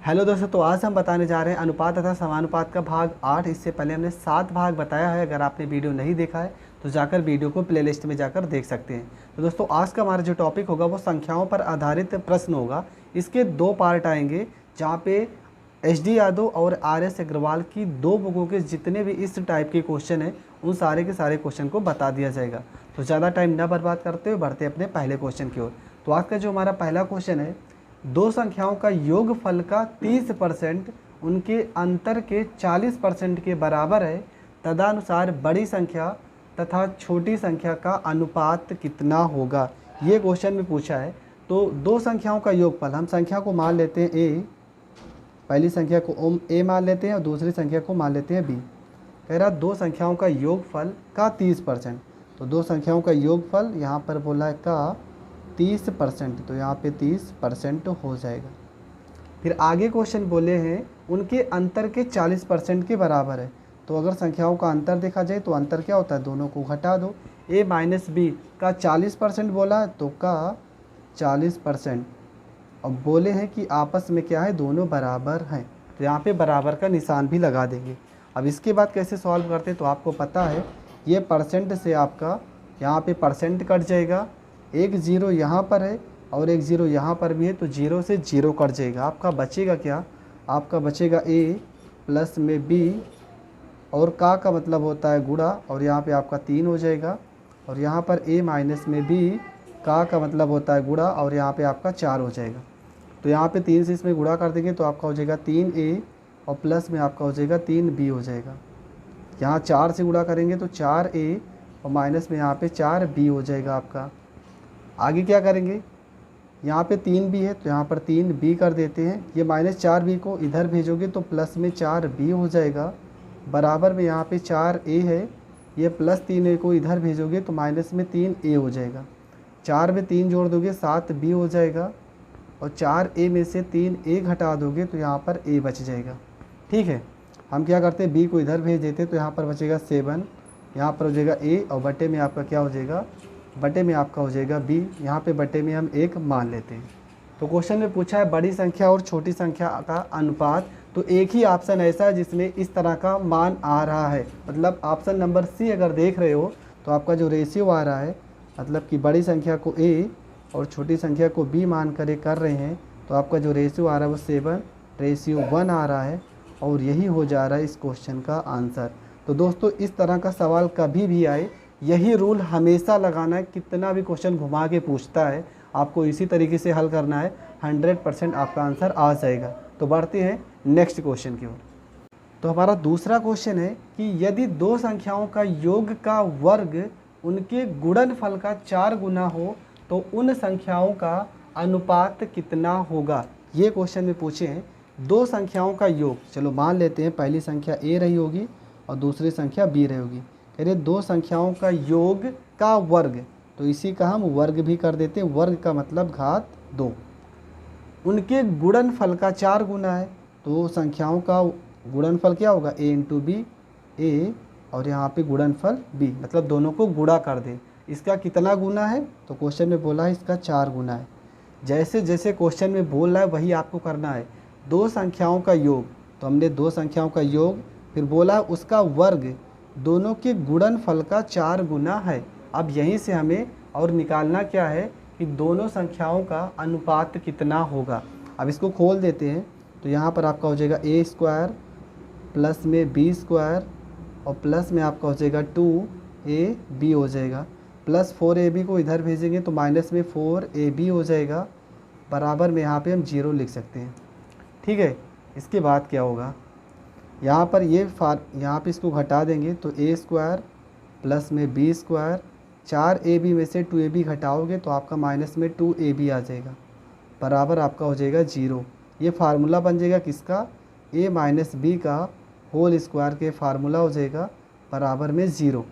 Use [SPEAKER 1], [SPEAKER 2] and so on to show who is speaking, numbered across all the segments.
[SPEAKER 1] Hello दोस्तों, तो आज हम बताने जा रहे हैं अनुपात तथा समानुपात का भाग 8। इससे पहले हमने 7 भाग बताया है। अगर आपने वीडियो नहीं देखा है तो जाकर वीडियो को प्लेलिस्ट में जाकर देख सकते हैं। तो दोस्तों, आज का हमारा जो टॉपिक होगा वो संख्याओं पर आधारित प्रश्न होगा। इसके 2 पार्ट आएंगे, जहाँ पे एच.डी. यादव और आर.एस. अग्रवाल की 2 बुकों के जितने भी इस टाइप के क्वेश्चन हैं उन सारे के सारे क्वेश्चन को बता दिया जाएगा। तो ज़्यादा टाइम ना बर्बाद करते हुए बढ़ते अपने पहले क्वेश्चन की ओर। तो आज का जो हमारा पहला क्वेश्चन है, 2 संख्याओं का योगफल का 30% उनके अंतर के 40% के बराबर है। तदनुसार बड़ी संख्या तथा छोटी संख्या का अनुपात कितना होगा। ये क्वेश्चन में पूछा है। तो 2 संख्याओं का योगफल, हम संख्या को मान लेते हैं ए, पहली संख्या को ए मान लेते हैं और दूसरी संख्या को मान लेते हैं बी। कह रहा 2 संख्याओं का योगफल का 30%। तो 2 संख्याओं का योगफल यहाँ पर बोला है का 30%, तो यहाँ पे 30% हो जाएगा। फिर आगे क्वेश्चन बोले हैं उनके अंतर के 40% के बराबर है। तो अगर संख्याओं का अंतर देखा जाए तो अंतर क्या होता है, दोनों को घटा दो। a माइनस बी का 40% बोला है तो का 40%। अब बोले हैं कि आपस में क्या है, दोनों बराबर हैं, तो यहाँ पे बराबर का निशान भी लगा देंगे। अब इसके बाद कैसे सॉल्व करते हैं, तो आपको पता है ये परसेंट से आपका यहाँ पे परसेंट कट जाएगा। एक 0 यहाँ पर है और एक 0 यहाँ पर भी है, तो 0 से 0 कट जाएगा। आपका बचेगा क्या, आपका बचेगा a प्लस में b, और का मतलब होता है गुणा, और यहाँ पे आपका 3 हो जाएगा। और यहाँ पर a माइनस में b, का मतलब होता है गुणा, और यहाँ पे आपका 4 हो जाएगा। तो यहाँ पे 3 से इसमें गुणा कर देंगे तो आपका हो जाएगा 3a, और प्लस में आपका हो जाएगा 3b हो जाएगा। यहाँ 4 से गुणा करेंगे तो 4a, और माइनस में यहाँ पे 4b हो जाएगा आपका। आगे क्या करेंगे, यहाँ पे 3b है तो यहाँ पर 3b कर देते हैं। ये -4b को इधर भेजोगे तो प्लस में 4b हो जाएगा। बराबर में यहाँ पे 4a है, ये प्लस 3a को इधर भेजोगे तो माइनस में 3a हो जाएगा। 4 में 3 जोड़ दोगे 7b हो जाएगा, और 4a में से 3a घटा दोगे तो यहाँ पर a बच जाएगा। ठीक है, हम क्या करते हैं, b को इधर भेज देते तो यहाँ पर बचेगा 7, यहाँ पर हो जाएगा a, और बटे में आपका क्या हो जाएगा, बटे में आपका हो जाएगा b। यहाँ पे बटे में हम 1 मान लेते हैं। तो क्वेश्चन में पूछा है बड़ी संख्या और छोटी संख्या का अनुपात, तो एक ही ऑप्शन ऐसा है जिसमें इस तरह का मान आ रहा है। मतलब ऑप्शन नंबर सी अगर देख रहे हो तो आपका जो रेशियो आ रहा है, मतलब कि बड़ी संख्या को a और छोटी संख्या को b मान कर रहे हैं, तो आपका जो रेशियो आ रहा है वो 7:1 आ रहा है, और यही हो जा रहा है इस क्वेश्चन का आंसर। तो दोस्तों, इस तरह का सवाल कभी भी आए, यही रूल हमेशा लगाना है। कितना भी क्वेश्चन घुमा के पूछता है, आपको इसी तरीके से हल करना है, 100% आपका आंसर आ जाएगा। तो बढ़ते हैं नेक्स्ट क्वेश्चन की ओर। तो हमारा दूसरा क्वेश्चन है कि यदि 2 संख्याओं का योग का वर्ग उनके गुणनफल का 4 गुना हो तो उन संख्याओं का अनुपात कितना होगा। ये क्वेश्चन में पूछे हैं 2 संख्याओं का योग। चलो मान लेते हैं पहली संख्या a रही होगी और दूसरी संख्या b रही होगी। कह रहे 2 संख्याओं का योग का वर्ग, तो इसी का हम वर्ग भी कर देते हैं। वर्ग का मतलब घात 2। उनके गुणनफल का 4 गुना है, तो संख्याओं का गुणनफल क्या होगा, a इंटू बी, a और यहाँ पे गुणनफल b, मतलब दोनों को गुणा कर दे। इसका कितना गुना है, तो क्वेश्चन में बोला है इसका 4 गुना है। जैसे जैसे क्वेश्चन में बोल रहा है वही आपको करना है। 2 संख्याओं का योग, तो हमने 2 संख्याओं का योग, फिर बोला उसका वर्ग दोनों के गुणनफल का 4 गुना है। अब यहीं से हमें और निकालना क्या है कि दोनों संख्याओं का अनुपात कितना होगा। अब इसको खोल देते हैं, तो यहाँ पर आपका हो जाएगा a² प्लस में b² और प्लस में आपका हो जाएगा 2ab हो जाएगा। प्लस 4ab को इधर भेजेंगे तो माइनस में 4ab हो जाएगा। बराबर में यहाँ पे हम 0 लिख सकते हैं। ठीक है, इसके बाद क्या होगा, यहाँ पर यहाँ पे इसको घटा देंगे तो a² प्लस में b², 4ab में से 2ab घटाओगे तो आपका माइनस में 2ab आ जाएगा। बराबर आपका हो जाएगा 0। ये फार्मूला बन जाएगा किसका, a माइनस b का होल स्क्वायर के फार्मूला हो जाएगा बराबर में 0।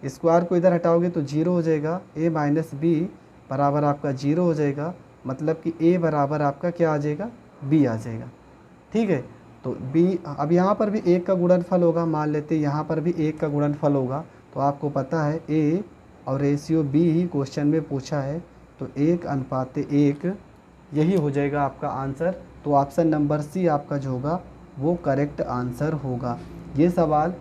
[SPEAKER 1] स्क्वायर को इधर हटाओगे तो 0 हो जाएगा। a माइनस b बराबर आपका 0 हो जाएगा, मतलब कि a बराबर आपका क्या आ जाएगा, b आ जाएगा। ठीक है, तो b, अब यहाँ पर भी 1 का गुणनफल होगा, मान लेते हैं यहाँ पर भी 1 का गुणनफल होगा। तो आपको पता है a और रेशियो b ही क्वेश्चन में पूछा है, तो 1:1 यही हो जाएगा आपका आंसर। तो ऑप्शन नंबर सी आपका जो होगा वो करेक्ट आंसर होगा। ये सवाल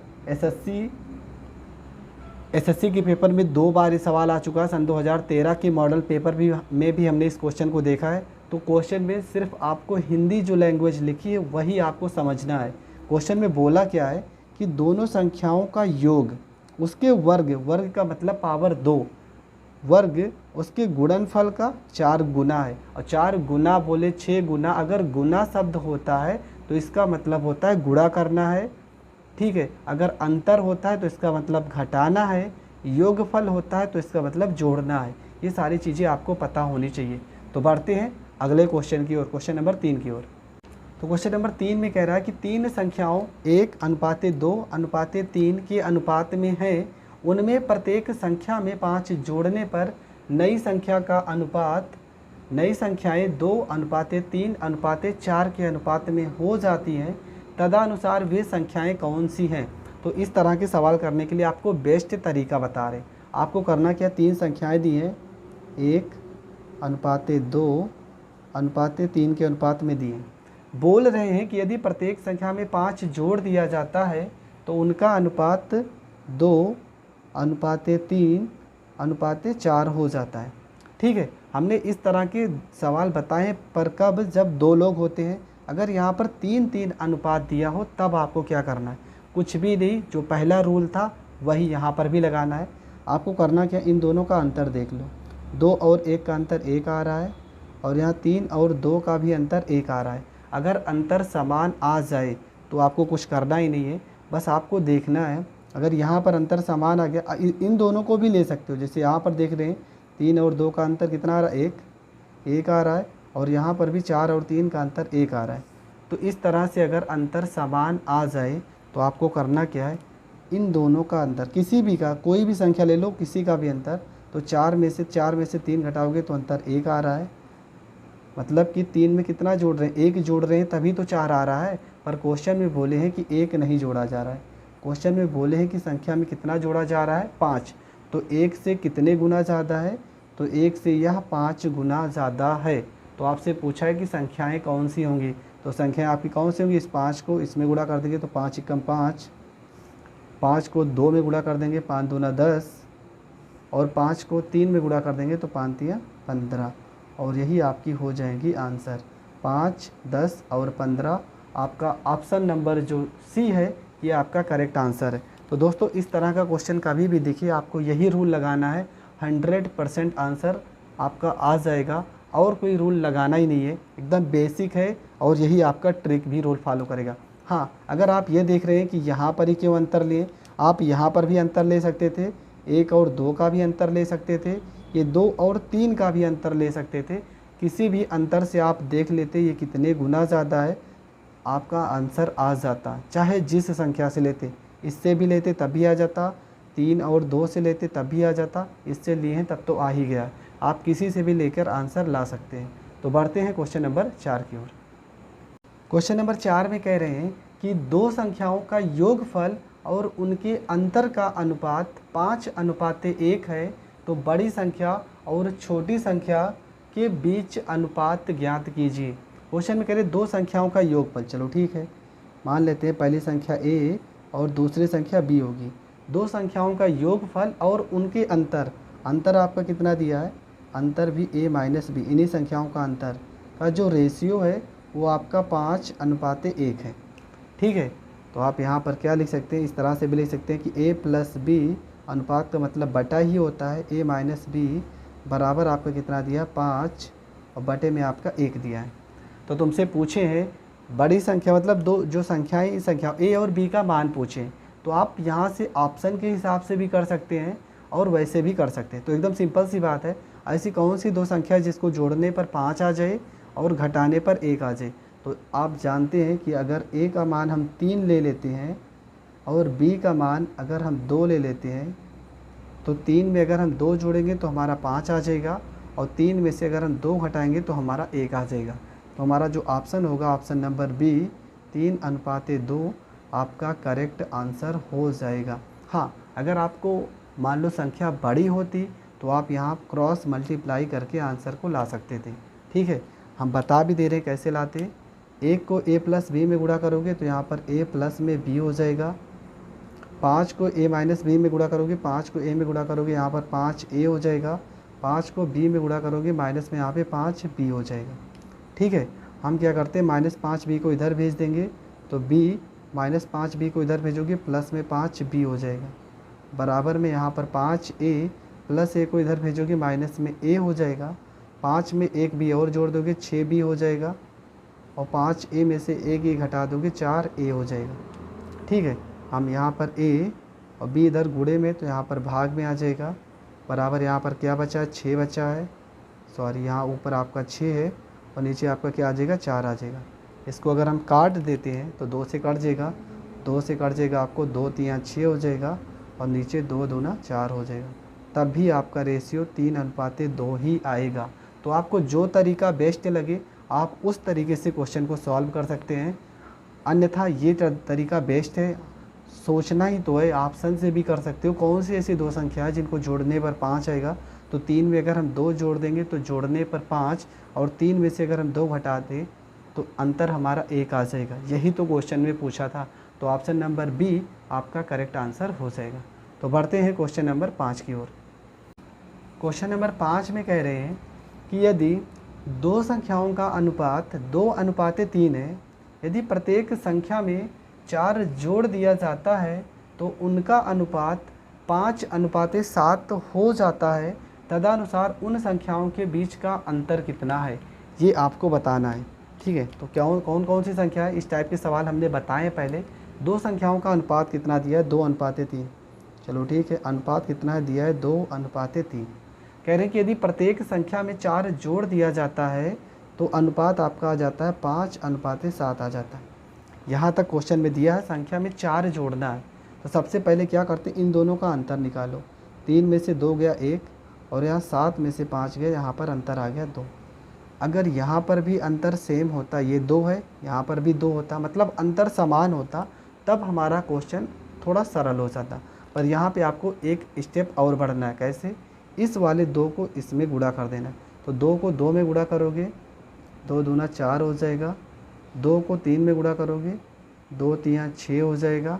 [SPEAKER 1] एसएससी के पेपर में 2 बार ये सवाल आ चुका है। सन 2013 के मॉडल पेपर में भी हमने इस क्वेश्चन को देखा है। तो क्वेश्चन में सिर्फ आपको हिंदी जो लैंग्वेज लिखी है वही आपको समझना है। क्वेश्चन में बोला क्या है कि दोनों संख्याओं का योग, उसके वर्ग, वर्ग का मतलब पावर 2, वर्ग उसके गुणनफल का 4 गुना है। और 4 गुना बोले 6 गुना, अगर गुना शब्द होता है तो इसका मतलब होता है गुणा करना है, ठीक है। अगर अंतर होता है तो इसका मतलब घटाना है, योगफल होता है तो इसका मतलब जोड़ना है। ये सारी चीज़ें आपको पता होनी चाहिए। तो बढ़ते हैं अगले क्वेश्चन की ओर, क्वेश्चन नंबर 3 की ओर। तो क्वेश्चन नंबर 3 में कह रहा है कि 3 संख्याओं 1:2:3 के अनुपात में है, उनमें प्रत्येक संख्या में 5 जोड़ने पर नई संख्या का अनुपात, नई संख्याएं 2:3:4 के अनुपात में हो जाती हैं, तदनुसार वे संख्याएं कौन सी हैं। तो इस तरह के सवाल करने के लिए आपको बेस्ट तरीका बता रहे। आपको करना क्या, 3 संख्याएं दी हैं, 1:2:3 के अनुपात में दी हैं। बोल रहे हैं कि यदि प्रत्येक संख्या में 5 जोड़ दिया जाता है तो उनका अनुपात 2:3:4 हो जाता है, ठीक है। हमने इस तरह के सवाल बताए हैं, पर कब, जब 2 लोग होते हैं। अगर यहाँ पर 3:3 अनुपात दिया हो तब आपको क्या करना है, कुछ भी नहीं, जो पहला रूल था वही यहाँ पर भी लगाना है। आपको करना क्या, इन दोनों का अंतर देख लो, 2 और 1 का अंतर 1 आ रहा है, और यहाँ 3 और 2 का भी अंतर 1 आ रहा है। अगर अंतर समान आ जाए तो आपको कुछ करना ही नहीं है, बस आपको देखना है। अगर यहाँ पर अंतर समान आ गया, इन दोनों को भी ले सकते हो। जैसे यहाँ पर देख रहे हैं 3 और 2 का अंतर कितना आ रहा है, 1 आ रहा है, और यहाँ पर भी 4 और 3 का अंतर 1 आ रहा है। तो इस तरह से अगर अंतर समान आ जाए तो आपको करना क्या है, इन दोनों का अंतर, किसी भी का, कोई भी संख्या ले लो, किसी का भी अंतर, तो 4 में से 3 घटाओगे तो अंतर 1 आ रहा है। मतलब कि 3 में कितना जोड़ रहे हैं, 1 जोड़ रहे हैं तभी तो 4 आ रहा है। पर क्वेश्चन में बोले हैं कि 1 नहीं जोड़ा जा रहा है। क्वेश्चन में बोले हैं कि संख्या में कितना जोड़ा जा रहा है, 5। तो 1 से कितने गुना ज़्यादा है, तो 1 से यह 5 गुना ज़्यादा है। तो आपसे पूछा है कि संख्याएं कौन सी होंगी, तो संख्याएं आपकी कौन सी होंगी, इस 5 को इसमें गुणा कर देंगे तो 5 एकम 5, 5 को 2 में गुणा कर देंगे 5 दूना 10, और 5 को 3 में गुणा कर देंगे तो 5 तिया 15, और यही आपकी हो जाएगी आंसर। 5, 10 और 15 आपका ऑप्शन नंबर जो सी है ये आपका करेक्ट आंसर है। तो दोस्तों इस तरह का क्वेश्चन कभी भी देखिए, आपको यही रूल लगाना है, 100% आंसर आपका आ जाएगा, और कोई रूल लगाना ही नहीं है, एकदम बेसिक है, और यही आपका ट्रिक भी रूल फॉलो करेगा। हाँ, अगर आप ये देख रहे हैं कि यहाँ पर ही क्यों अंतर लिए, आप यहाँ पर भी अंतर ले सकते थे, 1 और 2 का भी अंतर ले सकते थे, ये 2 और 3 का भी अंतर ले सकते थे। किसी भी अंतर से आप देख लेते ये कितने गुना ज़्यादा है, आपका आंसर आ जाता। चाहे जिस संख्या से लेते, इससे भी लेते तब भी आ जाता, 3 और 2 से लेते तब भी आ जाता, इससे लिए हैं तब तो आ ही गया। आप किसी से भी लेकर आंसर ला सकते हैं। तो बढ़ते हैं क्वेश्चन नंबर 4 की ओर। क्वेश्चन नंबर 4 में कह रहे हैं कि 2 संख्याओं का योगफल और उनके अंतर का अनुपात 5:1 है, तो बड़ी संख्या और छोटी संख्या के बीच अनुपात ज्ञात कीजिए। क्वेश्चन में कह रहे 2 संख्याओं का योगफल, चलो ठीक है, मान लेते हैं पहली संख्या a और दूसरी संख्या b होगी। 2 संख्याओं का योगफल और उनके अंतर, अंतर आपका कितना दिया है, अंतर भी a माइनस b, इन्हीं संख्याओं का अंतर का जो रेशियो है वो आपका 5:1 है, ठीक है। तो आप यहाँ पर क्या लिख सकते हैं, इस तरह से भी लिख सकते हैं कि a प्लस b, अनुपात का मतलब बटा ही होता है, a माइनस b बराबर आपका कितना दिया 5, और बटे में आपका 1 दिया है। तो तुमसे पूछे हैं बड़ी संख्या मतलब 2 जो संख्याएं, इस संख्या a और b का मान पूछें, तो आप यहाँ से ऑप्शन के हिसाब से भी कर सकते हैं और वैसे भी कर सकते हैं। तो एकदम सिंपल सी बात है, ऐसी कौन सी 2 संख्या जिसको जोड़ने पर 5 आ जाए और घटाने पर 1 आ जाए। तो आप जानते हैं कि अगर a का मान हम 3 ले लेते हैं और b का मान अगर हम 2 ले लेते हैं, तो 3 में अगर हम 2 जोड़ेंगे तो हमारा 5 आ जाएगा, और 3 में से अगर हम 2 घटाएंगे तो हमारा 1 आ जाएगा। तो हमारा जो ऑप्शन होगा, ऑप्शन नंबर बी, 3:2 आपका करेक्ट आंसर हो जाएगा। हाँ, अगर आपको मान लो संख्या बड़ी होती तो आप यहाँ क्रॉस मल्टीप्लाई करके आंसर को ला सकते थे, ठीक है। हम बता भी दे रहे हैं कैसे लाते, 1 को a प्लस बी में गुणा करोगे तो यहाँ पर a प्लस में b हो जाएगा। 5 को a माइनस बी में गुणा करोगे, 5 को a में गुणा करोगे, यहाँ पर 5a हो जाएगा। 5 को b में गुणा करोगे, माइनस में यहाँ पे 5b हो जाएगा। ठीक है, हम क्या करते हैं, -5b को इधर भेज देंगे तो b -5b को इधर भेजोगे, प्लस में 5b हो जाएगा। बराबर में यहाँ पर 5a प्लस a को इधर भेजोगे, माइनस में a हो जाएगा। 5 में एक b और जोड़ दोगे, 6b हो जाएगा। और 5a में से एक a घटा दोगे, 4a हो जाएगा। ठीक है, हम यहाँ पर a और b इधर गुणे में तो यहाँ पर भाग में आ जाएगा। बराबर यहाँ पर क्या बचा है, 6 बचा है। सॉरी, यहाँ ऊपर आपका 6 है और नीचे आपका क्या आ जाएगा, 4 आ जाएगा। इसको अगर हम काट देते हैं तो 2 से कट जाएगा, 2 से कट जाएगा आपको 2 3 6 हो जाएगा और नीचे 2 दूना 4 हो जाएगा। तब भी आपका रेशियो 3:2 ही आएगा। तो आपको जो तरीका बेस्ट लगे आप उस तरीके से क्वेश्चन को सॉल्व कर सकते हैं, अन्यथा ये तरीका बेस्ट है। सोचना ही तो है, ऑप्शन से भी कर सकते हो। कौन सी ऐसी दो संख्या है जिनको जोड़ने पर 5 आएगा, तो 3 में अगर हम 2 जोड़ देंगे तो जोड़ने पर 5, और 3 में से अगर हम 2 घटा दें तो अंतर हमारा 1 आ जाएगा। यही तो क्वेश्चन में पूछा था। तो ऑप्शन नंबर बी आपका करेक्ट आंसर हो जाएगा। तो बढ़ते हैं क्वेश्चन नंबर 5 की ओर। क्वेश्चन नंबर 5 में कह रहे हैं कि यदि दो संख्याओं का अनुपात 2:3 है, यदि प्रत्येक संख्या में 4 जोड़ दिया जाता है तो उनका अनुपात 5:7 हो जाता है, तदनुसार उन संख्याओं के बीच का अंतर कितना है, ये आपको बताना है। ठीक है, तो क्या कौन कौन सी संख्या है, इस टाइप के सवाल हमने बताए पहले। दो संख्याओं का अनुपात कितना दिया है, 2:3। चलो ठीक है, अनुपात कितना है दिया है, 2:3। कह रहे हैं कि यदि प्रत्येक संख्या में 4 जोड़ दिया जाता है तो अनुपात आपका आ जाता है 5:7 आ जाता है। यहाँ तक क्वेश्चन में दिया है संख्या में 4 जोड़ना है। तो सबसे पहले क्या करते हैं, इन दोनों का अंतर निकालो। 3 में से 2 गया 1 और यहाँ 7 में से 5 गया, यहाँ पर अंतर आ गया 2। अगर यहाँ पर भी अंतर सेम होता, ये 2 है, यहाँ पर भी 2 होता, मतलब अंतर समान होता, तब हमारा क्वेश्चन थोड़ा सरल हो जाता। पर यहाँ पे आपको एक स्टेप और बढ़ना है। कैसे, इस वाले 2 को इसमें गुणा कर देना है। तो 2 को 2 में गुणा करोगे, 2 दूना 4 हो जाएगा। 2 को 3 में गुणा करोगे, 2 3 6 हो जाएगा।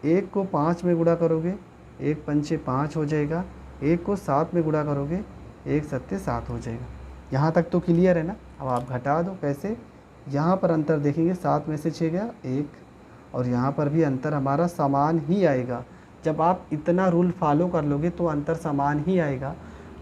[SPEAKER 1] 1 को 5 में गुणा करोगे, 1 5 5 हो जाएगा। 1 को 7 में गुणा करोगे, 1 7 7 हो जाएगा। यहाँ तक तो क्लियर है ना। अब आप घटा दो। कैसे, यहाँ पर अंतर देखेंगे, 7 में से 6 गया 1, और यहाँ पर भी अंतर हमारा समान ही आएगा। जब आप इतना रूल फॉलो कर लोगे तो अंतर समान ही आएगा।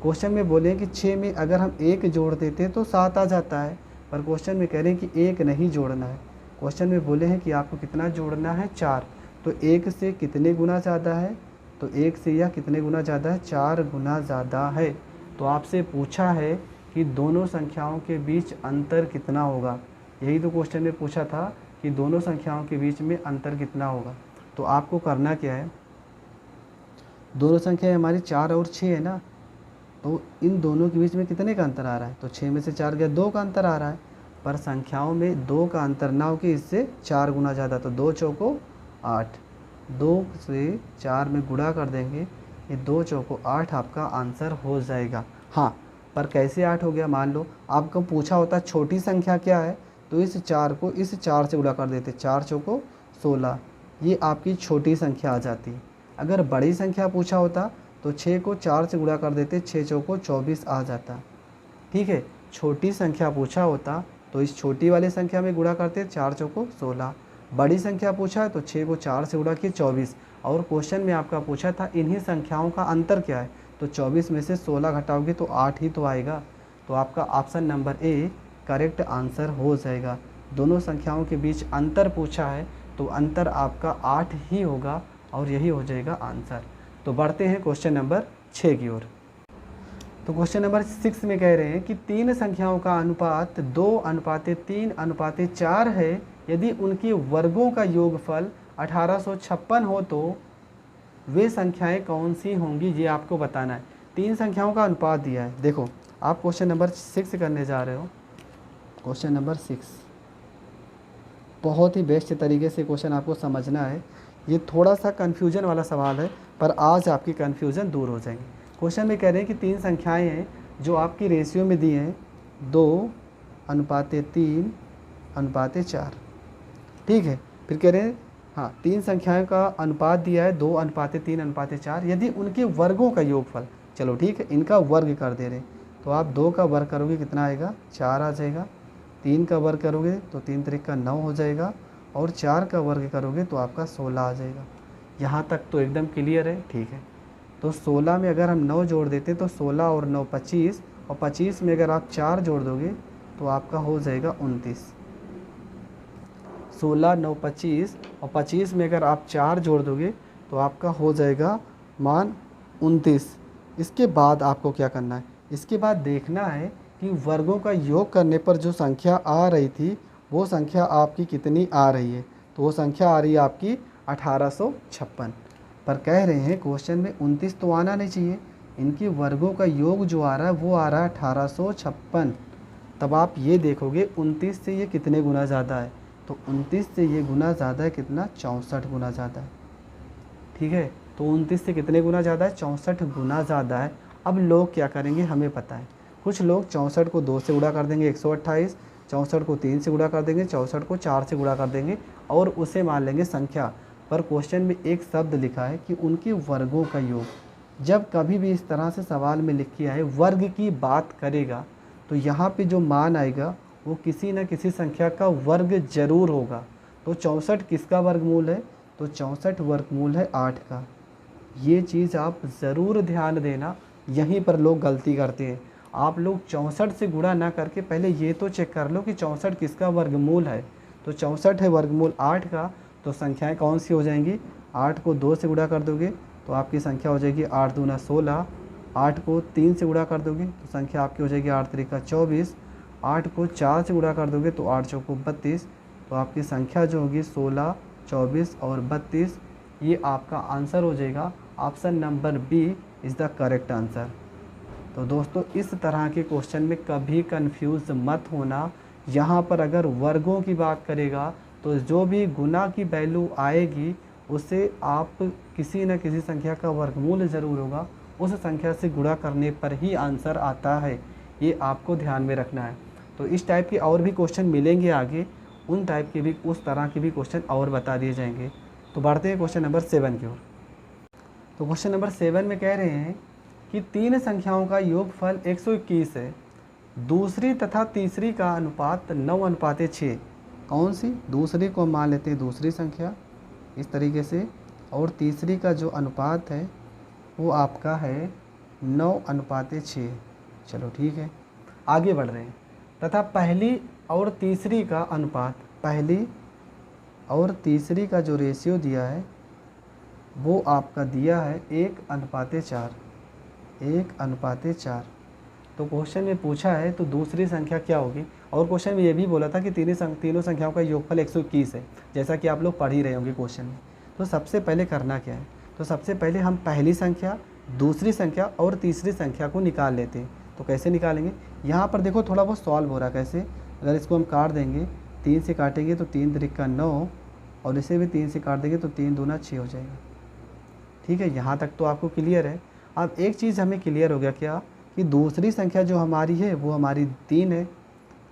[SPEAKER 1] क्वेश्चन में बोले कि 6 में अगर हम 1 जोड़ देते तो 7 आ जाता है, पर क्वेश्चन में कह रहे हैं कि 1 नहीं जोड़ना है। क्वेश्चन में बोले हैं कि आपको कितना जोड़ना है, 4। तो 1 से कितने गुना ज़्यादा है, तो 1 से यह कितने गुना ज़्यादा है, 4 गुना ज़्यादा है। तो आपसे पूछा है कि दोनों संख्याओं के बीच अंतर कितना होगा। यही तो क्वेश्चन में पूछा था कि दोनों संख्याओं के बीच में अंतर कितना होगा। तो आपको करना क्या है, दोनों संख्याएं हमारी 4 और 6 है ना, तो इन दोनों के बीच में कितने का अंतर आ रहा है, तो 6 में से 4 गया, 2 का अंतर आ रहा है। पर संख्याओं में 2 का अंतर ना हो कि इससे 4 गुना ज़्यादा, तो 2 चौको 8, 2 से 4 में गुणा कर देंगे, ये 2 चौको 8 आपका आंसर हो जाएगा। हाँ, पर कैसे 8 हो गया, मान लो आपको पूछा होता छोटी संख्या क्या है, तो इस 4 को इस 4 से गुणा कर देते, 4 चौको 16, ये आपकी छोटी संख्या आ जाती। अगर बड़ी संख्या पूछा होता तो 6 को 4 से गुणा कर देते, 6 चौको 24 आ जाता। ठीक है, छोटी संख्या पूछा होता तो इस छोटी वाली संख्या में गुणा करते, 4 चौको 16। बड़ी संख्या पूछा है तो 6 को 4 से गुणा किए 24। और क्वेश्चन में आपका पूछा था इन्हीं संख्याओं का अंतर क्या है, तो 24 में से 16 घटाओगे तो 8 ही तो आएगा। तो आपका option number A correct answer हो जाएगा। दोनों संख्याओं के बीच अंतर पूछा है तो अंतर आपका 8 ही होगा और यही हो जाएगा आंसर। तो बढ़ते हैं क्वेश्चन नंबर 6 की ओर। तो क्वेश्चन नंबर 6 में कह रहे हैं कि 3 संख्याओं का अनुपात 2:3:4 है, यदि उनके वर्गों का योगफल 1856 हो तो वे संख्याएं कौन सी होंगी, ये आपको बताना है। 3 संख्याओं का अनुपात दिया है। देखो, आप क्वेश्चन नंबर 6 करने जा रहे हो। क्वेश्चन नंबर 6 बहुत ही बेस्ट तरीके से क्वेश्चन आपको समझना है। ये थोड़ा सा कन्फ्यूजन वाला सवाल है, पर आज आपकी कन्फ्यूज़न दूर हो जाएंगी। क्वेश्चन में कह रहे हैं कि 3 संख्याएं हैं जो आपकी रेशियो में दी हैं 2:3 अनुपात 4। ठीक है, फिर कह रहे हैं हाँ 3 संख्याओं का अनुपात दिया है 2 अनुपात 3 अनुपात 4, यदि उनके वर्गों का योगफल, चलो ठीक है इनका वर्ग कर दे रहे, तो आप 2 का वर्ग करोगे कितना आएगा 4 आ जाएगा, 3 का वर्ग करोगे तो 3 त्रिक का 9 हो जाएगा, और 4 का वर्ग करोगे तो आपका 16 आ जाएगा। यहाँ तक तो एकदम क्लियर है। ठीक है, तो 16 में अगर हम 9 जोड़ देते तो 16 और 9 25, और 25 में अगर आप 4 जोड़ दोगे तो आपका हो जाएगा 29। 16 9 25 और 25 में अगर आप 4 जोड़ दोगे तो आपका हो जाएगा मान 29। इसके बाद आपको क्या करना है, इसके बाद देखना है कि वर्गों का योग करने पर जो संख्या आ रही थी वो संख्या आपकी कितनी आ रही है। तो वो संख्या आ रही है आपकी 1856, पर कह रहे हैं क्वेश्चन में 29 तो आना नहीं चाहिए, इनके वर्गों का योग जो आ रहा है वो आ रहा है 1856। तब आप ये देखोगे 29 से ये कितने गुना ज़्यादा है, तो 29 से ये गुना ज़्यादा है कितना 64 गुना ज़्यादा है। ठीक है, तो 29 से कितने गुना ज़्यादा है 64 गुना ज़्यादा है। अब लोग क्या करेंगे हमें पता है, कुछ लोग 64 को 2 से गुणा कर देंगे 128, 64 को 3 से गुणा कर देंगे, 64 को 4 से गुणा कर देंगे और उसे मान लेंगे संख्या। पर क्वेश्चन में एक शब्द लिखा है कि उनके वर्गों का योग। जब कभी भी इस तरह से सवाल में लिख के आए वर्ग की बात करेगा तो यहाँ पे जो मान आएगा वो किसी न किसी संख्या का वर्ग जरूर होगा। तो 64 किसका वर्गमूल है, तो 64 वर्गमूल है 8 का। ये चीज़ आप ज़रूर ध्यान देना, यहीं पर लोग गलती करते हैं। आप लोग 64 से गुणा ना करके पहले ये तो चेक कर लो कि 64 किसका वर्गमूल है। तो 64 है वर्गमूल 8 का, तो संख्याएं कौन सी हो जाएंगी, 8 को 2 से गुणा कर दोगे तो आपकी संख्या हो जाएगी 8 दूना 16, 8 को 3 से गुणा कर दोगे तो संख्या आपकी हो जाएगी 8 त्रिका 24, 8 को 4 से गुणा कर दोगे तो 8 चौको 32, तो आपकी संख्या जो होगी 16, 24 और 32। ये आपका आंसर हो जाएगा। Option number B is the correct answer. तो दोस्तों इस तरह के क्वेश्चन में कभी कंफ्यूज मत होना। यहाँ पर अगर वर्गों की बात करेगा तो जो भी गुना की वैल्यू आएगी उसे आप किसी न किसी संख्या का वर्गमूल ज़रूर होगा, उस संख्या से गुणा करने पर ही आंसर आता है। ये आपको ध्यान में रखना है। तो इस टाइप के और भी क्वेश्चन मिलेंगे आगे, उन टाइप के भी उस तरह के भी क्वेश्चन और बता दिए जाएंगे। तो बढ़ते हैं क्वेश्चन नंबर 7 की ओर। तो क्वेश्चन नंबर 7 में कह रहे हैं कि 3 संख्याओं का योगफल 121 है, दूसरी तथा तीसरी का अनुपात 9 अनुपात 6। कौन सी, दूसरी को मान लेते हैं दूसरी संख्या इस तरीके से, और तीसरी का जो अनुपात है वो आपका है 9 अनुपात 6। चलो ठीक है, आगे बढ़ रहे हैं। तथा पहली और तीसरी का अनुपात, पहली और तीसरी का जो रेशियो दिया है वो आपका दिया है 1 अनुपात 4, 1 अनुपात 4। तो क्वेश्चन में पूछा है तो दूसरी संख्या क्या होगी, और क्वेश्चन में ये भी बोला था कि तीनों संख्याओं का योगफल 121 है, जैसा कि आप लोग पढ़ ही रहे होंगे क्वेश्चन में। तो सबसे पहले करना क्या है, तो सबसे पहले हम पहली संख्या, दूसरी संख्या और तीसरी संख्या को निकाल लेते हैं। तो कैसे निकालेंगे, यहाँ पर देखो थोड़ा बहुत सॉल्व हो रहा है कैसे। अगर इसको हम काट देंगे, 3 से काटेंगे तो 3 त्रिक का 9, और इसे भी 3 से काट देंगे तो 3 दूना 6 हो जाएगा। ठीक है, यहाँ तक तो आपको क्लियर है। अब एक चीज़ हमें क्लियर हो गया क्या, कि दूसरी संख्या जो हमारी है वो हमारी 3 है।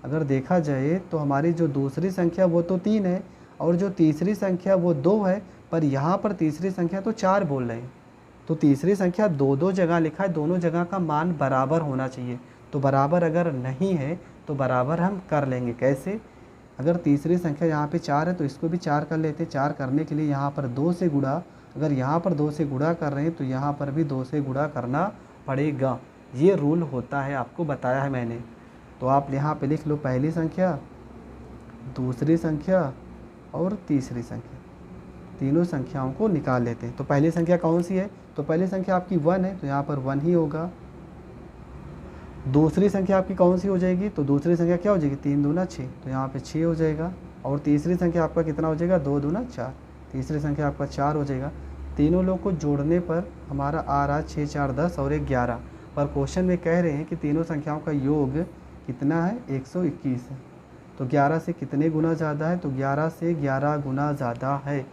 [SPEAKER 1] अगर देखा जाए तो हमारी जो दूसरी संख्या वो तो 3 है, और जो तीसरी संख्या वो 2 है, पर यहाँ पर तीसरी संख्या तो 4 बोल रहे हैं। तो तीसरी संख्या 2 जगह लिखा है, दोनों जगह का मान बराबर होना चाहिए। तो बराबर अगर नहीं है तो बराबर हम कर लेंगे। कैसे, अगर तीसरी संख्या यहाँ पे 4 है तो इसको भी 4 कर लेते। 4 करने के लिए यहाँ पर 2 से गुणा, अगर यहाँ पर 2 से गुणा कर रहे हैं तो यहाँ पर भी 2 से गुणा करना पड़ेगा। ये रूल होता है, आपको बताया है मैंने। तो आप यहाँ पे लिख लो पहली संख्या, दूसरी संख्या और तीसरी संख्या, तीनों संख्याओं को निकाल लेते हैं। तो पहली संख्या कौन सी है, तो पहली संख्या आपकी 1 है, तो यहाँ पर 1 ही होगा। दूसरी संख्या आपकी कौन सी हो जाएगी, तो दूसरी संख्या क्या हो जाएगी, 3 दूना 6, तो यहाँ पे 6 हो जाएगा। और तीसरी संख्या आपका कितना हो जाएगा, 2 दूना 4, तीसरी संख्या आपका 4 हो जाएगा। तीनों लोग को जोड़ने पर हमारा आ रहा 6 4 10 और 1 11। पर क्वेश्चन में कह रहे हैं कि तीनों संख्याओं का योग कितना है, 121 है। तो 11 से कितने गुना ज़्यादा है, तो 11 से 11 गुना ज़्यादा है।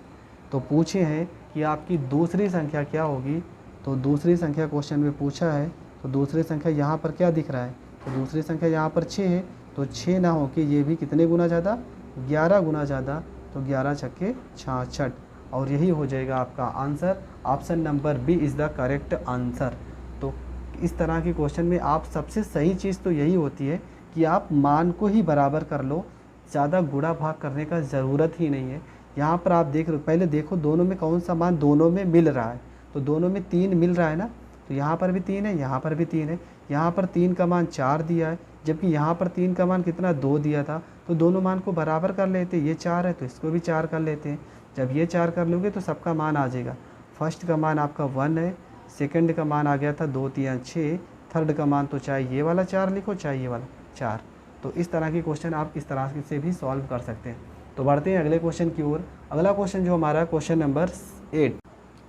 [SPEAKER 1] तो पूछे हैं कि आपकी दूसरी संख्या क्या होगी, तो दूसरी संख्या क्वेश्चन में पूछा है, तो दूसरी संख्या यहाँ पर क्या दिख रहा है, तो दूसरी संख्या यहाँ पर 6 है, तो 6 ना हो के ये भी कितने गुना ज़्यादा, 11 गुना ज़्यादा, तो 11 छक्के 66, और यही हो जाएगा आपका answer. Option number B is the correct answer. तो इस तरह के क्वेश्चन में आप सबसे सही चीज़ तो यही होती है कि आप मान को ही बराबर कर लो, ज़्यादा गुणा भाग करने का ज़रूरत ही नहीं है। यहाँ पर आप देख रहे हो, पहले देखो दोनों में कौन सा मान दोनों में मिल रहा है, तो दोनों में 3 मिल रहा है ना, तो यहाँ पर भी 3 है, यहाँ पर भी 3 है। यहाँ पर 3 का मान 4 दिया है, जबकि यहाँ पर 3 का मान कितना 2 दिया था, तो दोनों मान को बराबर कर लेते हैं। ये 4 है तो इसको भी 4 कर लेते हैं। जब ये 4 कर लोगे तो सबका मान आ जाएगा। फर्स्ट का मान आपका 1 है, सेकंड का मान आ गया था 2 3 6, थर्ड का मान तो चाहे ये वाला 4 लिखो चाहे ये वाला 4। तो इस तरह के क्वेश्चन आप इस तरह से भी सॉल्व कर सकते हैं। तो बढ़ते हैं अगले क्वेश्चन की ओर। अगला क्वेश्चन जो हमारा क्वेश्चन नंबर 8।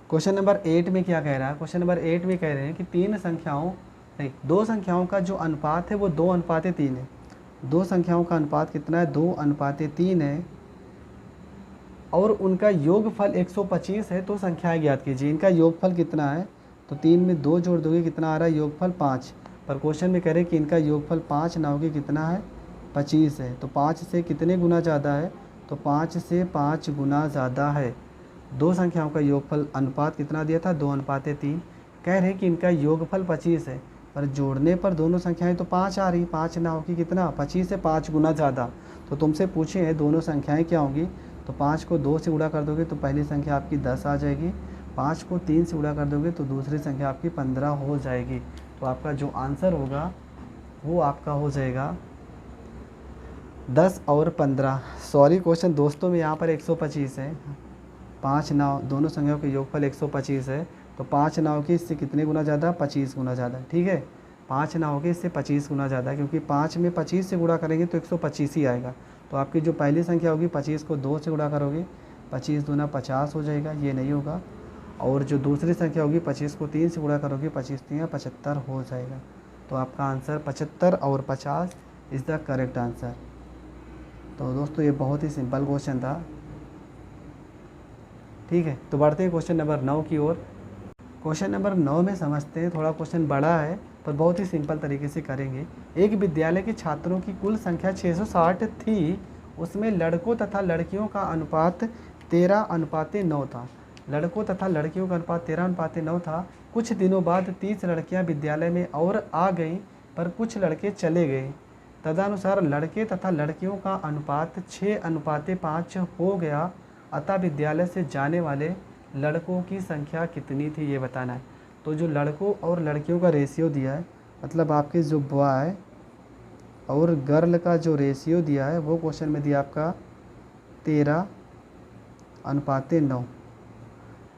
[SPEAKER 1] क्वेश्चन नंबर 8 में क्या कह रहा है? क्वेश्चन नंबर 8 में कह रहे हैं कि दो संख्याओं का जो अनुपात है वो 2:3 है। दो संख्याओं का अनुपात कितना है? 2:3 है, और उनका योगफल 125 है। तो संख्याएं ज्ञात कीजिए। इनका योगफल कितना है? तो 3 में 2 जोड़ दोगे कितना आ रहा है? योगफल 5। पर क्वेश्चन में कह रहे हैं कि इनका योगफल 5 ना होगी कितना है? 25 है। तो 5 से कितने गुना ज़्यादा है? तो 5 से 5 गुना ज़्यादा है। दो संख्याओं का योगफल अनुपात कितना दिया था? 2:3। कह रहे हैं कि इनका योगफल 25 है, पर जोड़ने पर दोनों संख्याएं तो 5 आ रही। 5 ना होगी कितना? 25 से 5 गुना ज़्यादा। तो तुमसे पूछे हैं दोनों संख्याएं क्या होंगी? तो 5 को 2 से गुणा कर दोगे तो पहली संख्या आपकी 10 आ जाएगी। 5 को 3 से गुणा कर दोगे तो दूसरी संख्या आपकी 15 हो जाएगी। तो आपका जो आंसर होगा वो आपका हो जाएगा 10 और 15। सॉरी क्वेश्चन दोस्तों में यहाँ पर 125 है। 5 9 दोनों संख्याओं के योगफल 125 है। तो 5 ना होगी इससे कितने गुना ज़्यादा? 25 गुना ज़्यादा। ठीक है, 5 ना होगी इससे 25 गुना ज़्यादा, क्योंकि 5 में 25 से गुणा करेंगे तो 125 ही आएगा। तो आपकी जो पहली संख्या होगी 25 को 2 से गुणा करोगे, 25 दूना 50 हो जाएगा, ये नहीं होगा। और जो दूसरी संख्या होगी 25 को 3 से गुणा करोगे, 25 3 75 हो जाएगा। तो आपका आंसर 75 और 50 इज़ द करेक्ट आंसर। तो दोस्तों ये बहुत ही सिंपल क्वेश्चन था। ठीक है, तो बढ़ते हैं क्वेश्चन नंबर 9 की ओर। क्वेश्चन नंबर 9 में समझते हैं। थोड़ा क्वेश्चन बड़ा है पर बहुत ही सिंपल तरीके से करेंगे। एक विद्यालय के छात्रों की कुल संख्या 660 थी, उसमें लड़कों तथा लड़कियों का अनुपात 13:9 था। लड़कों तथा लड़कियों का अनुपात 13:9 था। कुछ दिनों बाद 30 लड़कियां विद्यालय में और आ गईं, पर कुछ लड़के चले गए। तदनुसार लड़के तथा लड़कियों का अनुपात 6:5 हो गया। अतः विद्यालय से जाने वाले लड़कों की संख्या कितनी थी ये बताना है। तो जो लड़कों और लड़कियों का रेशियो दिया है, मतलब आपके जो बॉय और गर्ल का जो रेशियो दिया है वो क्वेश्चन में दिया आपका 13:9।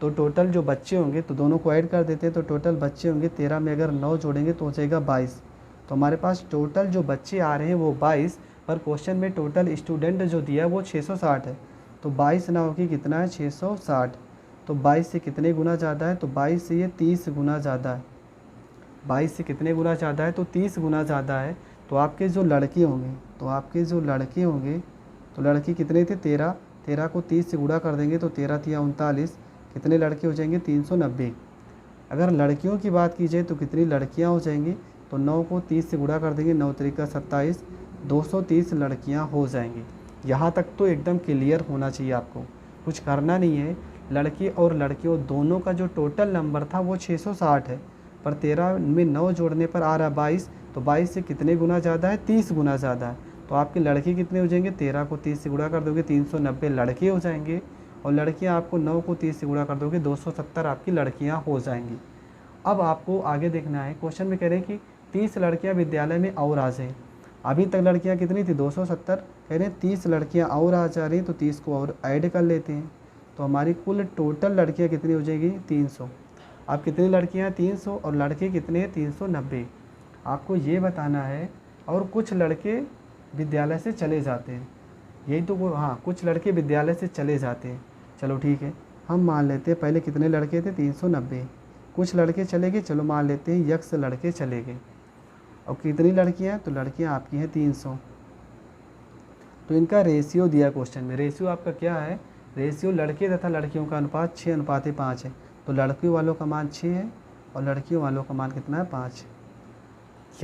[SPEAKER 1] तो टोटल जो बच्चे होंगे, तो दोनों को ऐड कर देते हैं, तो टोटल बच्चे होंगे 13 में अगर 9 जोड़ेंगे तो हो जाएगा 22। तो हमारे पास टोटल जो बच्चे आ रहे हैं वो 22, पर क्वेश्चन में टोटल स्टूडेंट जो दिया है वो 660 है। तो 22 ना होगी कितना है? 660। तो 22 से कितने गुना ज़्यादा है? तो 22 से ये 30 गुना ज़्यादा है। 22 से कितने गुना ज़्यादा है? तो 30 गुना ज़्यादा है। तो आपके जो लड़के होंगे, तो लड़के कितने थे? 13। 13 को 30 से गुणा कर देंगे तो 13 3 39, कितने लड़के हो जाएंगे? 390। अगर लड़कियों की बात की जाए तो कितनी लड़कियां हो जाएंगी? तो 9 को 30 से गुणा कर देंगे, 9 3 27, 230 लड़कियां हो जाएंगी। यहाँ तक तो एकदम क्लियर होना चाहिए, आपको कुछ करना नहीं है। लड़के और लड़कियों दोनों का जो टोटल नंबर था वो 660 है, पर 13 में 9 जोड़ने पर आ रहा है 22। तो 22 से कितने गुना ज़्यादा है? 30 गुना ज़्यादा है। तो आपके लड़के कितने हो जाएंगे? 13 को 30 से गुणा कर दोगे 390 लड़के हो जाएंगे, और लड़कियां आपको 9 को 30 से गुणा कर दोगे 270 आपकी लड़कियां हो जाएंगी। अब आपको आगे देखना है। क्वेश्चन में कह रहे हैं कि 30 लड़कियां विद्यालय में और आ जाएँ। अभी तक लड़कियां कितनी थी? 270। कह रहे हैं 30 लड़कियां और आ जा रही हैं, तो 30 को और ऐड कर लेते हैं। तो हमारी कुल टोटल लड़कियां कितनी हो जाएगी? 300। अब कितनी लड़कियां हैं? 300, और लड़के कितने हैं? 390। आपको ये बताना है। और कुछ लड़के विद्यालय से चले जाते हैं, यही तो वो, हाँ कुछ लड़के विद्यालय से चले जाते हैं। चलो ठीक है, हम मान लेते हैं पहले कितने लड़के थे? 390। कुछ लड़के चले गए, चलो मान लेते हैं यक्स लड़के चले गए। और कितनी लड़कियां? तो लड़कियां आपकी हैं 300। तो इनका रेशियो दिया क्वेश्चन में। रेशियो आपका क्या है? रेशियो लड़के तथा लड़कियों का अनुपात 6:5 है। तो लड़कियों वालों का मान 6 है और लड़कियों वालों का मान कितना है? 5।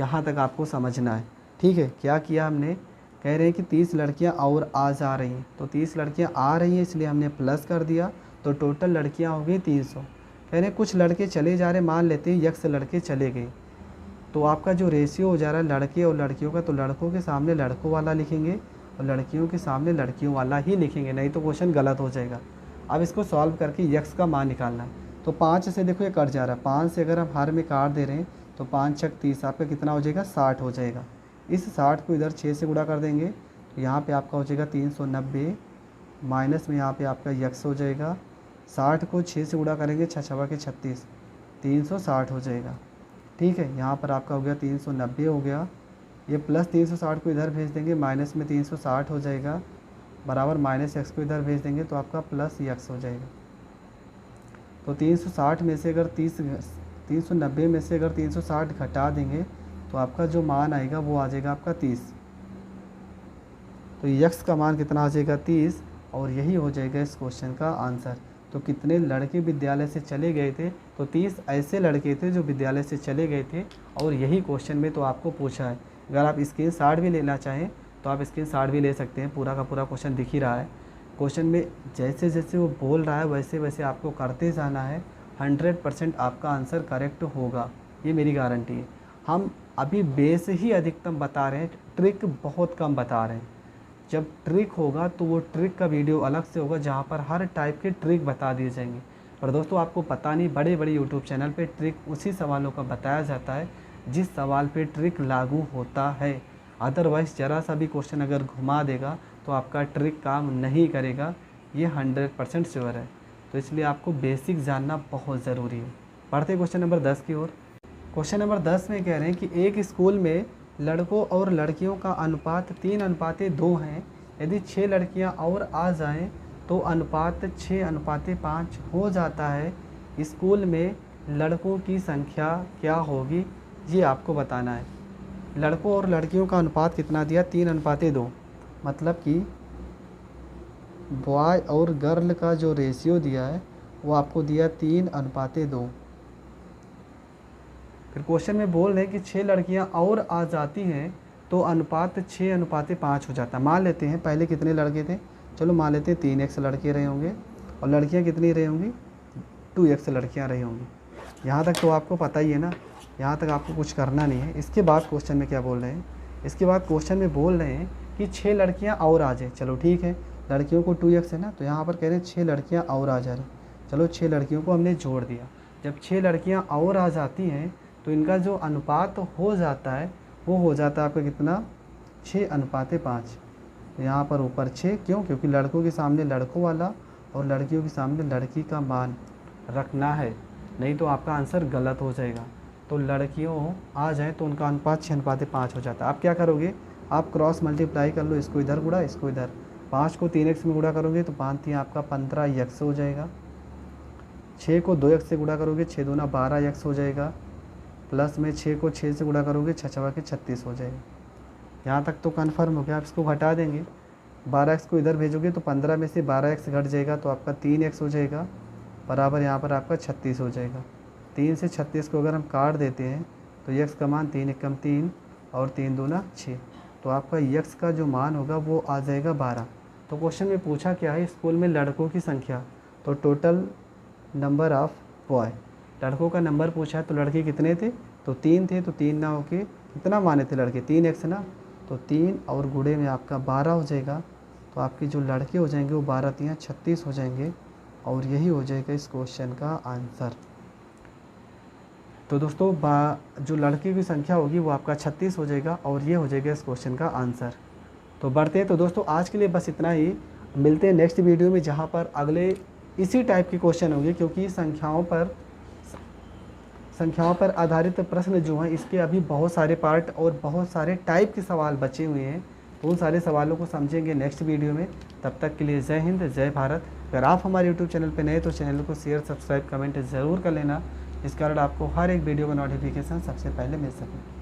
[SPEAKER 1] यहाँ तक आपको समझना है। ठीक है, क्या किया हमने? कह रहे हैं कि 30 लड़कियां और आ जा रही हैं, तो 30 लड़कियां आ रही हैं इसलिए हमने प्लस कर दिया, तो टोटल लड़कियां हो गई 300। कह रहे हैं कुछ लड़के चले जा रहे, मान लेते हैं यक्स लड़के चले गए, तो आपका जो रेशियो हो जा रहा है लड़के और लड़कियों का, तो लड़कों के सामने लड़कों वाला लिखेंगे और लड़कियों के सामने लड़कियों वाला ही लिखेंगे, नहीं तो क्वेश्चन गलत हो जाएगा। अब इसको सॉल्व करके यक्स का मान निकालना है। तो 5 से देखो ये कट जा रहा है, 5 से अगर हम हर में काट दे रहे हैं तो 5 छक 30, आपका कितना हो जाएगा 60 हो जाएगा। इस 60 को इधर 6 से गुणा कर देंगे तो यहाँ पे आपका हो जाएगा 390, माइनस में यहाँ पे आपका यक्स हो जाएगा। 60 को 6 से गुणा करेंगे, 6 छवा के 36, 360 हो जाएगा। ठीक है, यहाँ पर आपका हो गया 390 हो गया, ये प्लस 360 को इधर भेज देंगे, माइनस में 360 हो जाएगा, बराबर माइनस एक्स को इधर भेज देंगे तो आपका प्लस एक्स हो जाएगा। तो 360 में से अगर 390 में से अगर 360 घटा देंगे तो आपका जो मान आएगा वो आ जाएगा आपका 30। तो यक्स का मान कितना आ जाएगा 30, और यही हो जाएगा इस क्वेश्चन का आंसर। तो कितने लड़के विद्यालय से चले गए थे, तो 30 ऐसे लड़के थे जो विद्यालय से चले गए थे, और यही क्वेश्चन में तो आपको पूछा है। अगर आप स्क्रीनशॉट भी लेना चाहें तो आप स्क्रीनशॉट भी ले सकते हैं, पूरा का पूरा क्वेश्चन दिख ही रहा है। क्वेश्चन में जैसे जैसे वो बोल रहा है वैसे वैसे आपको करते जाना है, 100% आपका आंसर करेक्ट होगा, ये मेरी गारंटी है। हम अभी बेस ही अधिकतम बता रहे हैं, ट्रिक बहुत कम बता रहे हैं। जब ट्रिक होगा तो वो ट्रिक का वीडियो अलग से होगा जहाँ पर हर टाइप के ट्रिक बता दिए जाएंगे। पर दोस्तों आपको पता नहीं, बड़े बड़े यूट्यूब चैनल पे ट्रिक उसी सवालों का बताया जाता है जिस सवाल पे ट्रिक लागू होता है। अदरवाइज़ ज़रा सा भी क्वेश्चन अगर घुमा देगा तो आपका ट्रिक काम नहीं करेगा, ये 100% श्योर है। तो इसलिए आपको बेसिक जानना बहुत ज़रूरी है। पढ़ते क्वेश्चन नंबर 10 की ओर। क्वेश्चन नंबर 10 में कह रहे हैं कि एक स्कूल में लड़कों और लड़कियों का अनुपात 3:2 हैं। यदि 6 लड़कियां और आ जाएं तो अनुपात 6:5 हो जाता है। स्कूल में लड़कों की संख्या क्या होगी, ये आपको बताना है। लड़कों और लड़कियों का अनुपात कितना दिया, 3:2, मतलब कि बॉय और गर्ल का जो रेशियो दिया है वो आपको दिया 3:2। फिर क्वेश्चन में बोल रहे हैं कि 6 लड़कियां और आ जाती हैं तो अनुपात 6:5 हो जाता है। मान लेते हैं पहले कितने लड़के थे, चलो मान लेते हैं 3x लड़के रहे होंगे, और लड़कियां कितनी रही होंगी, 2x लड़कियां रही होंगी। यहाँ तक तो आपको पता ही है ना, यहाँ तक आपको कुछ करना नहीं है। इसके बाद क्वेश्चन में क्या बोल रहे हैं, इसके बाद क्वेश्चन में बोल रहे हैं कि 6 लड़कियाँ और आ जाए। चलो ठीक है, लड़कियों को 2x है ना, तो यहाँ पर कह रहे हैं 6 लड़कियाँ और आ जा रही। चलो 6 लड़कियों को हमने जोड़ दिया। जब 6 लड़कियाँ और आ जाती हैं तो इनका जो अनुपात हो जाता है वो हो जाता है आपका कितना, 6:5। तो यहाँ पर ऊपर 6 क्यों, क्योंकि लड़कों के सामने लड़कों वाला और लड़कियों के सामने लड़की का मान रखना है, नहीं तो आपका आंसर गलत हो जाएगा। तो लड़कियों आ जाए तो उनका अनुपात 6:5 हो जाता है। आप क्या करोगे, आप क्रॉस मल्टीप्लाई कर लो, इसको इधर गुड़ा इसको इधर, 5 को 3x में गुड़ा करोगे तो 5 3 आपका 15x हो जाएगा। 6 को 2x से गुड़ा करोगे 6 दूना 12x हो जाएगा, प्लस में 6 को 6 से गुणा करोगे 6 छवा के 36 हो जाएगा। यहाँ तक तो कन्फर्म हो गया। आप इसको घटा देंगे, 12x को इधर भेजोगे तो 15 में से 12x घट जाएगा तो आपका 3x हो जाएगा, बराबर यहाँ पर आपका 36 हो जाएगा। 3 से 36 को अगर हम काट देते हैं तो x का मान 3 एकम 3 और 3 दूना 6, तो आपका x का जो मान होगा वो आ जाएगा 12। तो क्वेश्चन में पूछा क्या है, स्कूल में लड़कों की संख्या, तो टोटल नंबर ऑफ़ बॉय, लड़कों का नंबर पूछा है तो लड़के कितने थे, तो 3 थे। तो 3 ना होके कितना माने थे लड़के, 3x ना, तो 3 और गुणे में आपका 12 हो जाएगा। तो आपके जो लड़के हो जाएंगे वो 12 3 36 हो जाएंगे, और यही हो जाएगा इस क्वेश्चन का आंसर। तो दोस्तों जो लड़के की संख्या होगी वो आपका 36 हो जाएगा, और ये हो जाएगा इस क्वेश्चन का आंसर। तो बढ़ते हैं। तो दोस्तों आज के लिए बस इतना ही, मिलते हैं नेक्स्ट वीडियो में जहाँ पर अगले इसी टाइप के क्वेश्चन होंगे, क्योंकि संख्याओं पर आधारित प्रश्न जो हैं इसके अभी बहुत सारे पार्ट और बहुत सारे टाइप के सवाल बचे हुए हैं। तो उन सारे सवालों को समझेंगे नेक्स्ट वीडियो में। तब तक के लिए जय हिंद, जय भारत। अगर आप हमारे यूट्यूब चैनल पर नए तो चैनल को शेयर, सब्सक्राइब, कमेंट ज़रूर कर लेना, जिस कारण आपको हर एक वीडियो का नोटिफिकेशन सबसे पहले मिल सके।